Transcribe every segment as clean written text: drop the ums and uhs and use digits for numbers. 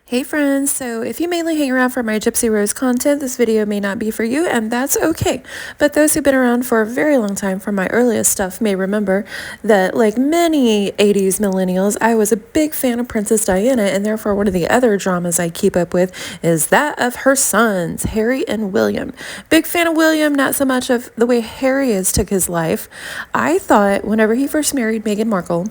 Hey friends, so if you mainly hang around for my Gypsy Rose content, this video may not be for you, and that's okay. But those who've been around for a very long time from my earliest stuff may remember that, like many 80s millennials, I was a big fan of Princess Diana, and therefore one of the other dramas I keep up with is that of her sons, Harry and William. Big fan of William, not so much of the way Harry has took his life. I thought whenever he first married Meghan Markle,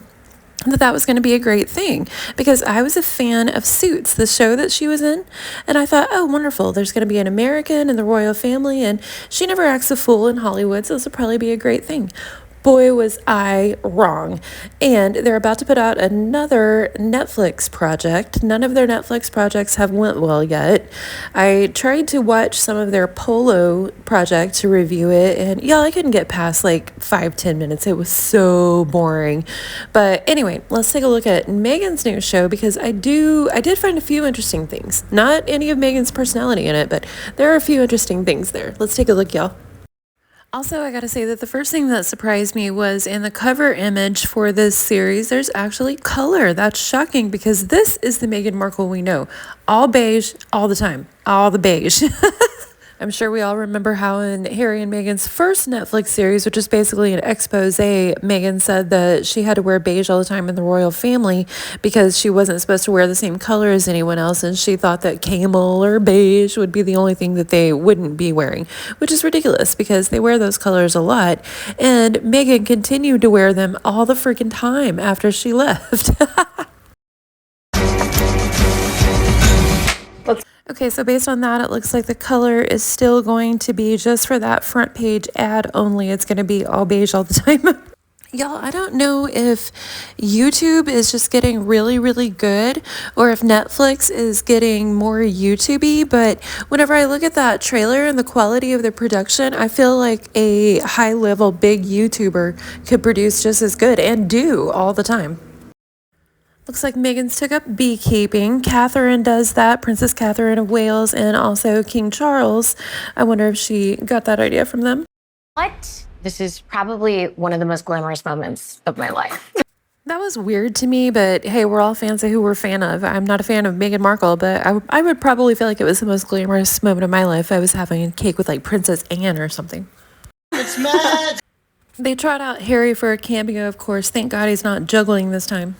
that was going to be a great thing because I was a fan of Suits, the show that she was in, and I thought, oh, wonderful, there's going to be an American in the royal family, and she never acts a fool in Hollywood, so this will probably be a great thing. Boy, was I wrong. And they're about to put out another Netflix project. None of their Netflix projects have went well yet. I tried to watch some of their Polo project to review it, and yeah, I couldn't get past like 5-10 minutes. It was so boring. But anyway, let's take a look at Meghan's new show because I did find a few interesting things. Not any of Meghan's personality in it, but there are a few interesting things there. Let's take a look, y'all. Also, I gotta say that the first thing that surprised me was in the cover image for this series, there's actually color. That's shocking because this is the Meghan Markle we know. All beige, all the time. All the beige. I'm sure we all remember how in Harry and Meghan's first Netflix series, which is basically an expose, Meghan said that she had to wear beige all the time in the royal family because she wasn't supposed to wear the same color as anyone else, and she thought that camel or beige would be the only thing that they wouldn't be wearing, which is ridiculous because they wear those colors a lot, and Meghan continued to wear them all the freaking time after she left. Okay, so based on that, it looks like the color is still going to be just for that front page ad only. It's going to be all beige all the time. Y'all, I don't know if YouTube is just getting really, really good or if Netflix is getting more YouTube-y, but whenever I look at that trailer and the quality of the production, I feel like a high-level big YouTuber could produce just as good and do all the time. Looks like Meghan's took up beekeeping. Catherine does that, Princess Catherine of Wales, and also King Charles. I wonder if she got that idea from them. What? This is probably one of the most glamorous moments of my life. That was weird to me, but hey, we're all fans of who we're a fan of. I'm not a fan of Meghan Markle, but I would probably feel like it was the most glamorous moment of my life. I was having a cake with like Princess Anne or something. It's mad! They trot out Harry for a cameo, of course. Thank God he's not juggling this time.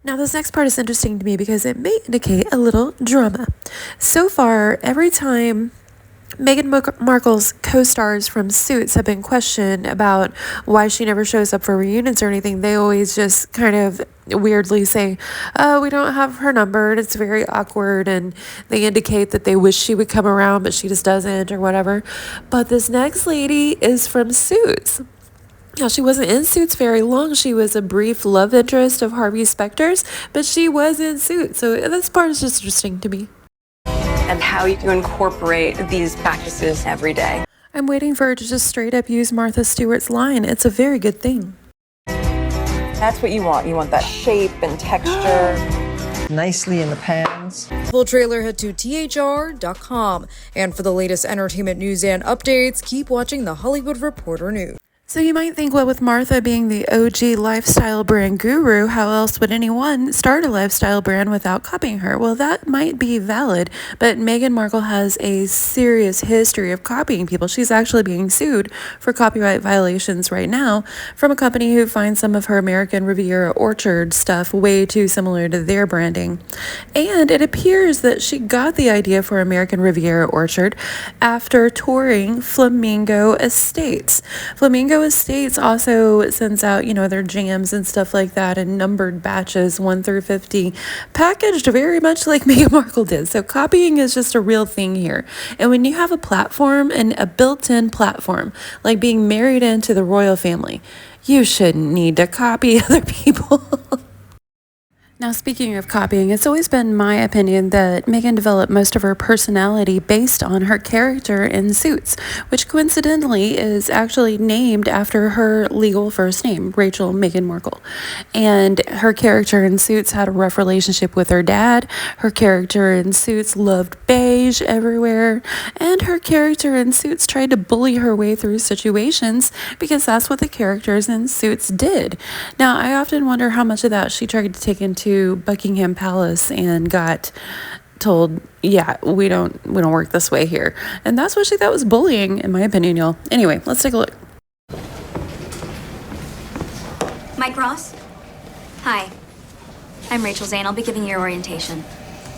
Now, this next part is interesting to me because it may indicate a little drama. So far, every time Meghan Markle's co-stars from Suits have been questioned about why she never shows up for reunions or anything, they always just kind of weirdly say, oh, we don't have her number and it's very awkward, and they indicate that they wish she would come around but she just doesn't or whatever. But this next lady is from Suits. Now, she wasn't in Suits very long. She was a brief love interest of Harvey Specter's, but she was in Suits. So this part is just interesting to me. And how you incorporate these practices every day. I'm waiting for her to just straight up use Martha Stewart's line. It's a very good thing. That's what you want. You want that shape and texture. Nicely in the pans. Full trailer, head to thr.com. And for the latest entertainment news and updates, keep watching the Hollywood Reporter News. So you might think, well, with Martha being the OG lifestyle brand guru, how else would anyone start a lifestyle brand without copying her? Well, that might be valid, but Meghan Markle has a serious history of copying people. She's actually being sued for copyright violations right now from a company who finds some of her American Riviera Orchard stuff way too similar to their branding. And it appears that she got the idea for American Riviera Orchard after touring Flamingo Estates. Flamingo Estates also sends out, their jams and stuff like that in numbered batches, 1 through 50, packaged very much like Meghan Markle did. So copying is just a real thing here. And when you have a platform and a built-in platform, like being married into the royal family, you shouldn't need to copy other people. Now, speaking of copying, it's always been my opinion that Meghan developed most of her personality based on her character in Suits, which coincidentally is actually named after her legal first name, Rachel Meghan Markle. And her character in Suits had a rough relationship with her dad. Her character in Suits loved beige everywhere. And her character in Suits tried to bully her way through situations because that's what the characters in Suits did. Now, I often wonder how much of that she tried to take into Buckingham Palace and got told, yeah, we don't work this way here. And that's what she thought was bullying, in my opinion, y'all. Anyway, let's take a look. Mike Ross? Hi. I'm Rachel Zane. I'll be giving you your orientation.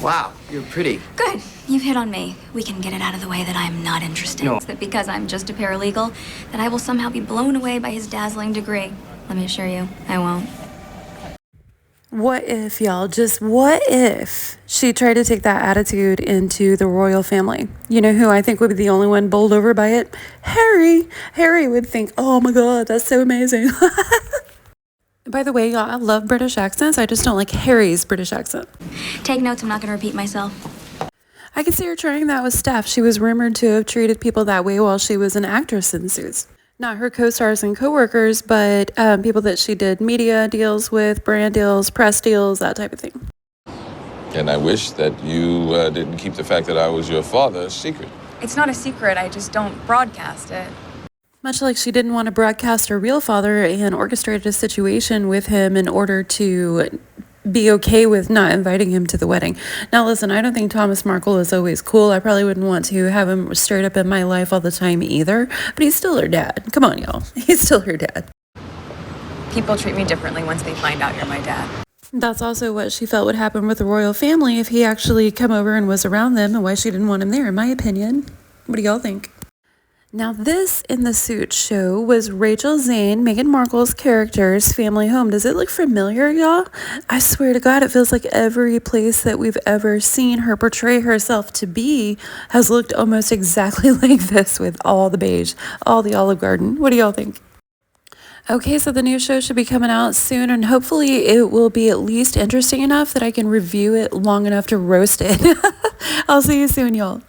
Wow, you're pretty. Good. You've hit on me. We can get it out of the way that I'm not interested. No. It's that because I'm just a paralegal, that I will somehow be blown away by his dazzling degree. Let me assure you, I won't. What if, y'all, just what if she tried to take that attitude into the royal family? You know who I think would be the only one bowled over by it? Harry. Harry would think, oh my God, that's so amazing. By the way, y'all, I love British accents. I just don't like Harry's British accent. Take notes, I'm not going to repeat myself. I could see her trying that with Steph. She was rumored to have treated people that way while she was an actress in Suits. Not her co-stars and co-workers, but people that she did media deals with, brand deals, press deals, that type of thing. And I wish that you didn't keep the fact that I was your father a secret. It's not a secret, I just don't broadcast it. Much like she didn't want to broadcast her real father and orchestrated a situation with him in order to be okay with not inviting him to the wedding. Now listen, I don't think Thomas Markle is always cool. I probably wouldn't want to have him straight up in my life all the time either, but he's still her dad. Come on, y'all. He's still her dad. People treat me differently once they find out you're my dad. That's also what she felt would happen with the royal family if he actually come over and was around them, and why she didn't want him there, in my opinion. What do y'all think? Now, this in the Suits show was Rachel Zane, Meghan Markle's character's family home. Does it look familiar, y'all? I swear to God, it feels like every place that we've ever seen her portray herself to be has looked almost exactly like this, with all the beige, all the Olive Garden. What do y'all think? Okay, so the new show should be coming out soon, and hopefully it will be at least interesting enough that I can review it long enough to roast it. I'll see you soon, y'all.